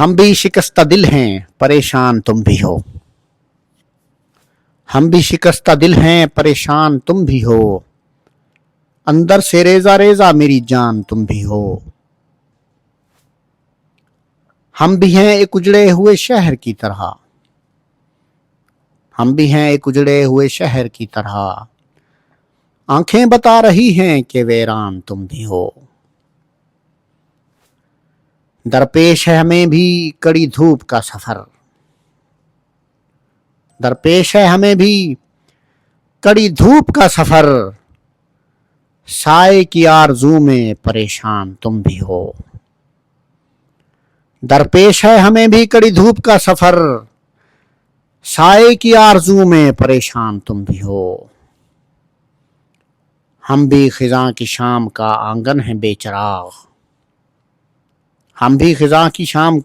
ہم بھی شکستہ دل ہیں پریشان تم بھی ہو. ہم بھی شکستہ دل ہیں پریشان تم بھی ہو. اندر سے ریزہ ریزہ میری جان تم بھی ہو. ہم بھی ہیں ایک اجڑے ہوئے شہر کی طرح. ہم بھی ہیں ایک اجڑے ہوئے شہر کی طرح. آنکھیں بتا رہی ہیں کہ ویران تم بھی ہو. درپیش ہے ہمیں بھی کڑی دھوپ کا سفر. درپیش ہے ہمیں بھی کڑی دھوپ کا سفر. سائے کی آرزو میں پریشان تم بھی ہو. درپیش ہے ہمیں بھی کڑی دھوپ کا سفر. سائے کی آرزو میں پریشان تم بھی ہو. ہم بھی خزاں کی شام کا آنگن ہیں بے چراغ. ہم بھی خزاں کی شام